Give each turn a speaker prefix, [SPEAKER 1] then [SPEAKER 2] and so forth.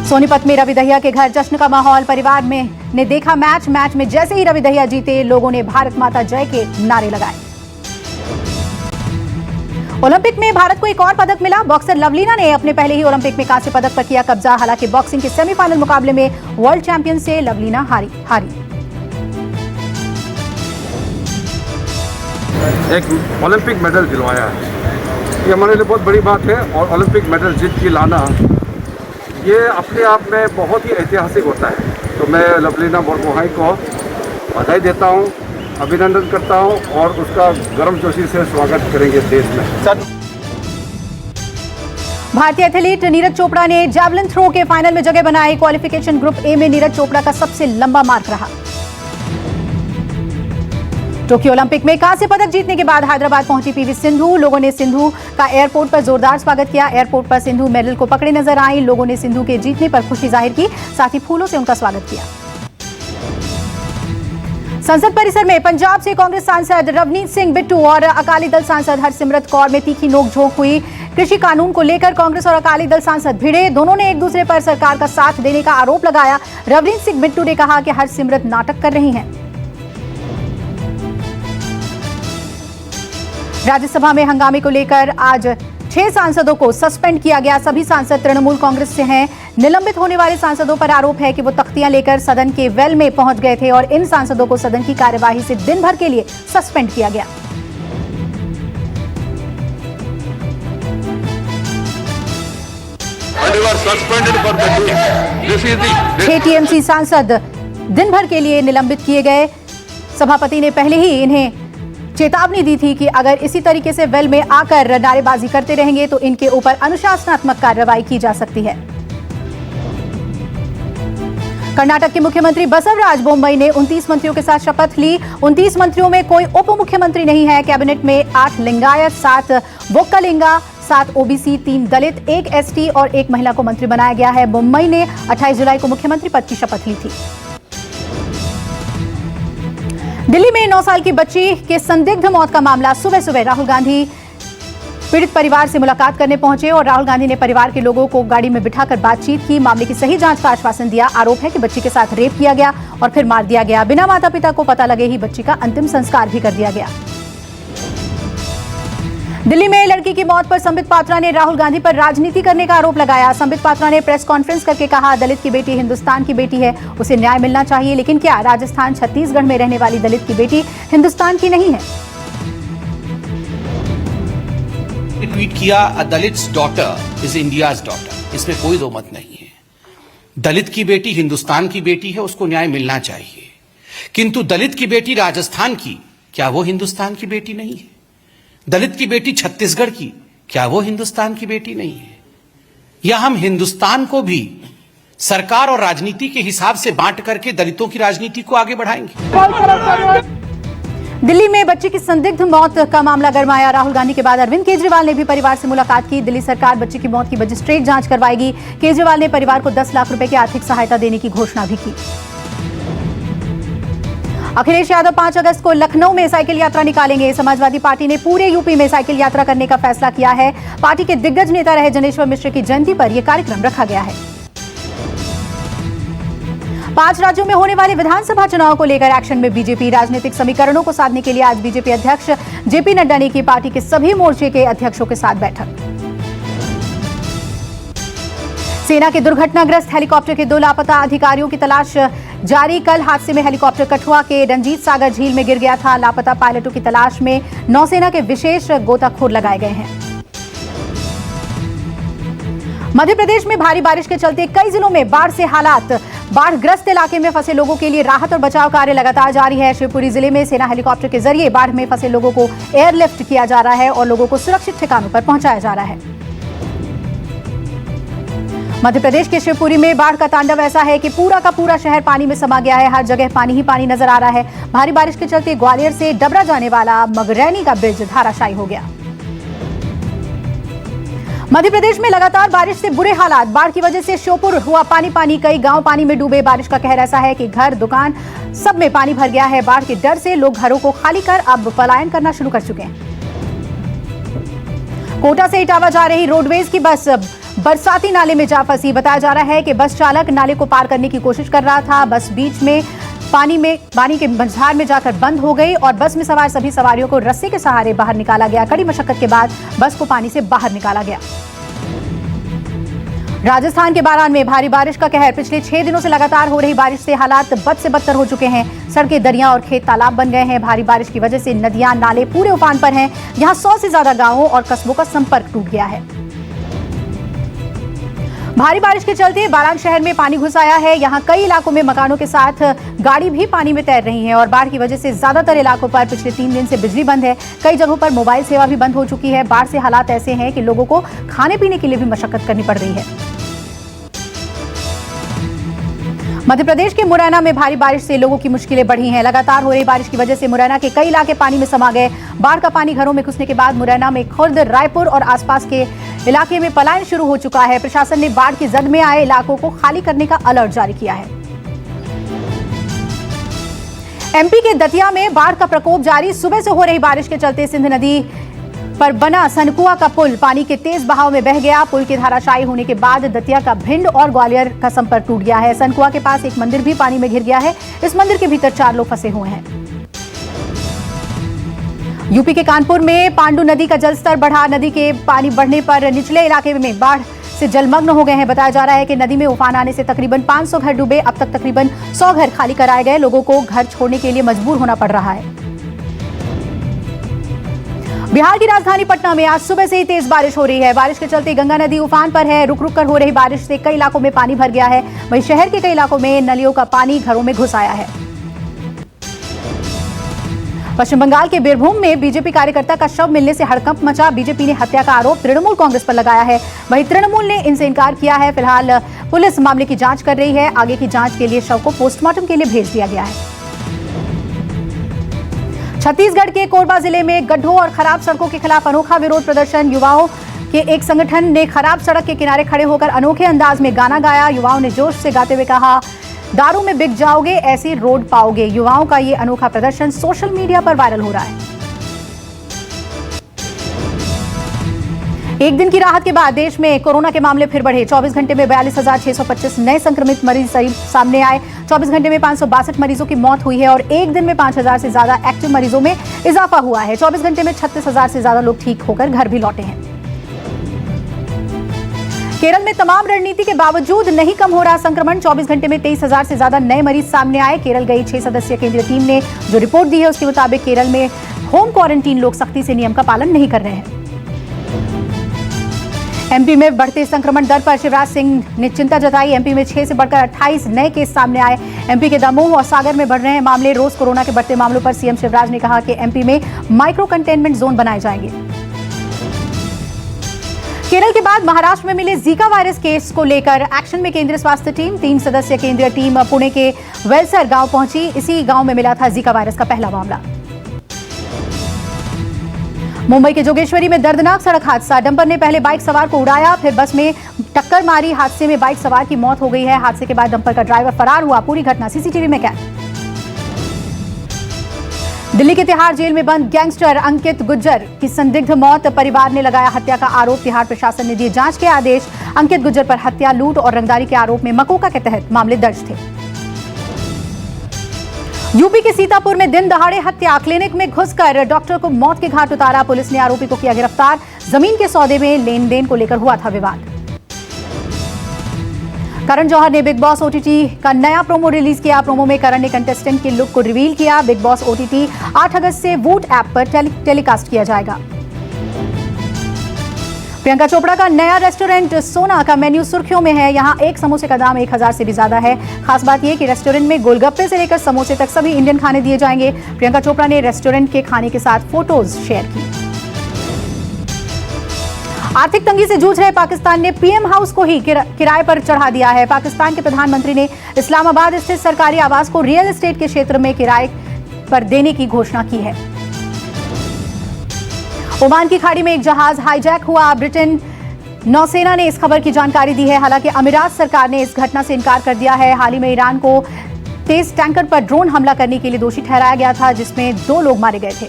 [SPEAKER 1] सोनीपत में रवि दहिया के घर जश्न का माहौल। परिवार में ने देखा मैच में जैसे ही रवि दहिया जीते, लोगों ने भारत माता जय के नारे लगाए। ओलंपिक में भारत को एक और पदक मिला। बॉक्सर लवलीना ने अपने पहले ही ओलंपिक में कांस्य पदक पर किया कब्जा। हालांकि बॉक्सिंग के सेमीफाइनल मुकाबले में वर्ल्ड चैंपियन से लवलीना हारी।
[SPEAKER 2] एक ओलंपिक मेडल दिलवाया है, ये हमारे लिए बहुत बड़ी बात है। और ओलंपिक मेडल जीत के लाना ये अपने आप में बहुत ही ऐतिहासिक होता है। तो मैं लवलीना बोरगोहाई को बधाई देता हूँ, अभिनंदन करता हूँ और उसका गर्मजोशी से स्वागत करेंगे देश में।
[SPEAKER 1] भारतीय एथलीट नीरज चोपड़ा ने जैवलिन थ्रो के फाइनल में जगह बनाई। क्वालिफिकेशन ग्रुप ए में नीरज चोपड़ा का सबसे लंबा मार्क रहा। टोक्यो ओलंपिक में कांस्य पदक जीतने के बाद हैदराबाद पहुंची पीवी सिंधु। लोगों ने सिंधु का एयरपोर्ट पर जोरदार स्वागत किया। एयरपोर्ट पर सिंधु मेडल को पकड़े नजर आई। लोगों ने सिंधु के जीतने पर खुशी जाहिर की, साथ ही फूलों से उनका स्वागत किया। संसद परिसर में पंजाब से कांग्रेस सांसद रवनीत सिंह बिट्टू और अकाली दल सांसद हरसिमरत कौर में तीखी नोकझोंक हुई। कृषि कानून को लेकर कांग्रेस और अकाली दल सांसद भिड़े। दोनों ने एक दूसरे पर सरकार का साथ देने का आरोप लगाया। रवनीत सिंह बिट्टू ने कहा कि हरसिमरत नाटक कर रही हैं। राज्यसभा में हंगामे को लेकर आज 6 सांसदों को सस्पेंड किया गया। सभी सांसद तृणमूल कांग्रेस से हैं। निलंबित होने वाले सांसदों पर आरोप है कि वो तख्तियां लेकर सदन के वेल में पहुंच गए थे और इन सांसदों को सदन की कार्यवाही से दिन भर के लिए सस्पेंड किया गया। छह टीएमसी सांसद दिन भर के लिए निलंबित किए गए। सभापति ने पहले ही इन्हें चेतावनी दी थी कि अगर इसी तरीके से वेल में आकर नारेबाजी करते रहेंगे तो इनके ऊपर अनुशासनात्मक कार्रवाई की जा सकती है। कर्नाटक के मुख्यमंत्री बसवराज बोम्मई ने 29 मंत्रियों के साथ शपथ ली। 29 मंत्रियों में कोई उप मुख्यमंत्री नहीं है। कैबिनेट में 8 लिंगायत, 7 वोक्कलिंगा, 7 ओबीसी, 3 दलित, 1 एसटी और 1 महिला को मंत्री बनाया गया है। बोम्मई ने 28 जुलाई को मुख्यमंत्री पद की शपथ ली थी। दिल्ली में 9 साल की बच्ची के संदिग्ध मौत का मामला। सुबह सुबह राहुल गांधी पीड़ित परिवार से मुलाकात करने पहुंचे और राहुल गांधी ने परिवार के लोगों को गाड़ी में बिठाकर बातचीत की। मामले की सही जांच का आश्वासन दिया। आरोप है कि बच्ची के साथ रेप किया गया और फिर मार दिया गया। बिना माता पिता को पता लगे ही बच्ची का अंतिम संस्कार भी कर दिया गया। दिल्ली में लड़की की मौत पर संबित पात्रा ने राहुल गांधी पर राजनीति करने का आरोप लगाया। संबित पात्रा ने प्रेस कॉन्फ्रेंस करके कहा, दलित की बेटी हिंदुस्तान की बेटी है, उसे न्याय मिलना चाहिए। लेकिन क्या राजस्थान छत्तीसगढ़ में रहने वाली दलित की बेटी हिंदुस्तान की नहीं है?
[SPEAKER 3] ट्वीट किया, a Dalit's daughter is India's daughter. इसमें कोई दो मत नहीं है। दलित की बेटी हिंदुस्तान की बेटी है, उसको न्याय मिलना चाहिए। किंतु दलित की बेटी राजस्थान की, क्या वो हिंदुस्तान की बेटी नहीं है? दलित की बेटी छत्तीसगढ़ की, क्या वो हिंदुस्तान की बेटी नहीं है? या हम हिंदुस्तान को भी सरकार और राजनीति के हिसाब से बांट करके दलितों की राजनीति को आगे बढ़ाएंगे?
[SPEAKER 1] दिल्ली में बच्ची की संदिग्ध मौत का मामला गरमाया। राहुल गांधी के बाद अरविंद केजरीवाल ने भी परिवार से मुलाकात की। दिल्ली सरकार बच्ची की मौत की मजिस्ट्रेट जांच करवाएगी। केजरीवाल ने परिवार को 10 लाख रुपए की आर्थिक सहायता देने की घोषणा भी की। अखिलेश यादव 5 अगस्त को लखनऊ में साइकिल यात्रा निकालेंगे। समाजवादी पार्टी ने पूरे यूपी में साइकिल यात्रा करने का फैसला किया है। पार्टी के दिग्गज नेता रहे जनेश्वर मिश्र की जयंती पर यह कार्यक्रम रखा गया है। 5 राज्यों में होने वाले विधानसभा चुनाव को लेकर एक्शन में बीजेपी। राजनीतिक समीकरणों को साधने के लिए आज बीजेपी अध्यक्ष जेपी नड्डा ने की पार्टी के सभी मोर्चे के अध्यक्षों के साथ बैठक। सेना के दुर्घटनाग्रस्त हेलीकॉप्टर के 2 लापता अधिकारियों की तलाश जारी। कल हादसे में हेलीकॉप्टर कठुआ के रंजीत सागर झील में गिर गया था। लापता पायलटों की तलाश में नौसेना के विशेष गोताखोर लगाए गए हैं। मध्य प्रदेश में भारी बारिश के चलते कई जिलों में बाढ़ से हालात। बाढ़ग्रस्त इलाके में फंसे लोगों के लिए राहत और बचाव कार्य लगातार जारी है। शिवपुरी जिले में सेना हेलीकॉप्टर के जरिए बाढ़ में फंसे लोगों को एयरलिफ्ट किया जा रहा है और लोगों को सुरक्षित ठिकानों पर पहुंचाया जा रहा है। मध्य प्रदेश के शिवपुरी में बाढ़ का तांडव ऐसा है कि पूरा का पूरा शहर पानी में समा गया है। हर जगह पानी ही पानी नजर आ रहा है। भारी बारिश के चलते ग्वालियर से डबरा जाने वाला मगरैनी का ब्रिज धाराशायी हो गया। मध्य प्रदेश में लगातार बारिश से बुरे हालात। बाढ़ की वजह से श्योपुर हुआ पानी पानी, कई गांव पानी में डूबे। बारिश का कहर ऐसा है कि घर, दुकान सब में पानी भर गया है। बाढ़ के डर से लोग घरों को खाली कर अब पलायन करना शुरू कर चुके हैं। कोटा से इटावा जा रही रोडवेज की बस बरसाती नाले में जा फंसी। बताया जा रहा है कि बस चालक नाले को पार करने की कोशिश कर रहा था। बस बीच में पानी के मझधार में जाकर बंद हो गई और बस में सवार सभी सवारियों को रस्सी के सहारे बाहर निकाला गया। कड़ी मशक्कत के बाद बस को पानी से बाहर निकाला गया। राजस्थान के बारान में भारी बारिश का कहर। पिछले 6 दिनों से लगातार हो रही बारिश से हालात बद से बदतर हो चुके हैं। सड़कें, दरिया और खेत तालाब बन गए हैं। भारी बारिश की वजह से नदियां, नाले पूरे उफान पर हैं। यहां 100 से ज्यादा गांवों और कस्बों का संपर्क टूट गया है। भारी बारिश के चलते बारान शहर में पानी घुस आया है। यहां कई इलाकों में मकानों के साथ गाड़ी भी पानी में तैर रही है और बाढ़ की वजह से ज्यादातर इलाकों पर पिछले 3 दिन से बिजली बंद है। कई जगहों पर मोबाइल सेवा भी बंद हो चुकी है। बाढ़ से हालात ऐसे हैं कि लोगों को खाने पीने के लिए भी मशक्कत करनी पड़ रही है। मध्य प्रदेश के मुरैना में भारी बारिश से लोगों की मुश्किलें बढ़ी हैं। लगातार हो रही बारिश की वजह से मुरैना के कई इलाके पानी में समा गए। बाढ़ का पानी घरों में घुसने के बाद मुरैना में खुर्द, रायपुर और आसपास के इलाके में पलायन शुरू हो चुका है। प्रशासन ने बाढ़ की जद में आए इलाकों को खाली करने का अलर्ट जारी किया है। एमपी के दतिया में बाढ़ का प्रकोप जारी। सुबह से हो रही बारिश के चलते सिंध नदी पर बना सनकुआ का पुल पानी के तेज बहाव में बह गया। पुल के धाराशायी होने के बाद दतिया का भिंड और ग्वालियर का संपर्क टूट गया है। सनकुआ के पास एक मंदिर भी पानी में घिर गया है। इस मंदिर के भीतर 4 लोग फंसे हुए हैं। यूपी के कानपुर में पांडु नदी का जलस्तर बढ़ा। नदी के पानी बढ़ने पर निचले इलाके में बाढ़ से जलमग्न हो गए हैं। बताया जा रहा है कि नदी में उफान आने से तकरीबन 500 घर डूबे। अब तक तकरीबन 100 घर खाली कराए गए। लोगों को घर छोड़ने के लिए मजबूर होना पड़ रहा है। बिहार की राजधानी पटना में आज सुबह से ही तेज बारिश हो रही है। बारिश के चलते गंगा नदी उफान पर है। रुक रुक कर हो रही बारिश से कई इलाकों में पानी भर गया है। वहीं शहर के कई इलाकों में नलियों का पानी घरों में घुस आया है। पश्चिम बंगाल के बीरभूम में बीजेपी कार्यकर्ता का शव मिलने से हड़कंप मचा। बीजेपी ने हत्या का आरोप तृणमूल कांग्रेस पर लगाया है। वहीं तृणमूल ने इनसे इनकार किया है। फिलहाल पुलिस मामले की जांच कर रही है। आगे की जांच के लिए शव को पोस्टमार्टम के लिए भेज दिया गया है। छत्तीसगढ़ के कोरबा जिले में गड्ढों और खराब सड़कों के खिलाफ अनोखा विरोध प्रदर्शन। युवाओं के एक संगठन ने खराब सड़क के किनारे खड़े होकर अनोखे अंदाज में गाना गाया। युवाओं ने जोश से गाते हुए कहा, दारू में बिक जाओगे, ऐसी रोड पाओगे। युवाओं का ये अनोखा प्रदर्शन सोशल मीडिया पर वायरल हो रहा है। एक दिन की राहत के बाद देश में कोरोना के मामले फिर बढ़े। 24 घंटे में 42,625 नए संक्रमित मरीज सामने आए। 24 घंटे में 562 मरीजों की मौत हुई है और एक दिन में 5,000 से ज्यादा एक्टिव मरीजों में इजाफा हुआ है। 24 घंटे में 36,000 से ज्यादा लोग ठीक होकर घर भी लौटे हैं। केरल में तमाम रणनीति के बावजूद नहीं कम हो रहा संक्रमण। 24 घंटे में 23,000 से ज्यादा नए मरीज सामने आए। केरल गई 6 सदस्यीय केंद्रीय टीम ने जो रिपोर्ट दी है उसके मुताबिक केरल में होम क्वारंटीन लोग सख्ती से नियम का पालन नहीं कर रहे हैं। एमपी में बढ़ते संक्रमण दर पर शिवराज सिंह ने चिंता जताई। एमपी में 6 से बढ़कर 28 नए केस सामने आए। एमपी के दमोह और सागर में बढ़ रहे हैं मामले। रोज कोरोना के बढ़ते मामलों पर सीएम शिवराज ने कहा कि एमपी में माइक्रो कंटेनमेंट जोन बनाए जाएंगे। केरल के बाद महाराष्ट्र में मिले जीका वायरस केस को लेकर एक्शन में केंद्रीय स्वास्थ्य टीम। 3 सदस्यीय केंद्रीय टीम पुणे के वेलसर गांव पहुंची। इसी गांव में मिला था जीका वायरस का पहला मामला। मुंबई के जोगेश्वरी में दर्दनाक सड़क हादसा। डंपर ने पहले बाइक सवार को उड़ाया, फिर बस में टक्कर मारी। हादसे में बाइक सवार की मौत हो गई है। हादसे के बाद डंपर का ड्राइवर फरार हुआ। पूरी घटना सीसीटीवी में कैद। दिल्ली के तिहाड़ जेल में बंद गैंगस्टर अंकित गुज्जर की संदिग्ध मौत। परिवार ने लगाया हत्या का आरोप। तिहाड़ प्रशासन ने दिए जांच के आदेश। अंकित गुज्जर पर हत्या, लूट और रंगदारी के आरोप में मकोका के तहत मामले दर्ज थे। यूपी के सीतापुर में दिन दहाड़े हत्या। क्लिनिक में घुसकर डॉक्टर को मौत के घाट उतारा। पुलिस ने आरोपी को किया गिरफ्तार। जमीन के सौदे में लेन देन को लेकर हुआ था विवाद। करण जौहर ने बिग बॉस ओटीटी का नया प्रोमो रिलीज किया। प्रोमो में करण ने कंटेस्टेंट के लुक को रिवील किया। बिग बॉस ओटीटी 8 अगस्त से वूट ऐप पर टेलीकास्ट किया जाएगा। प्रियंका चोपड़ा का नया रेस्टोरेंट सोना का मेन्यू सुर्खियों में है। यहाँ एक समोसे का दाम 1,000 से भी ज्यादा है। खास बात यह कि रेस्टोरेंट में गोलगप्पे से लेकर समोसे तक सभी इंडियन खाने दिए जाएंगे। प्रियंका चोपड़ा ने रेस्टोरेंट के खाने के साथ फोटोज शेयर की। आर्थिक तंगी से जूझ रहे पाकिस्तान ने पीएम हाउस को ही किराए पर चढ़ा दिया है। पाकिस्तान के प्रधानमंत्री ने इस्लामाबाद स्थित सरकारी आवास को रियल एस्टेट के क्षेत्र में किराए पर देने की घोषणा की है। ओमान की खाड़ी में एक जहाज हाईजैक हुआ। ब्रिटेन नौसेना ने इस खबर की जानकारी दी है। हालांकि अमीरात सरकार ने इस घटना से इनकार कर दिया है। हाल ही में ईरान को तेज टैंकर पर ड्रोन हमला करने के लिए दोषी ठहराया गया था, जिसमें 2 लोग मारे गए थे।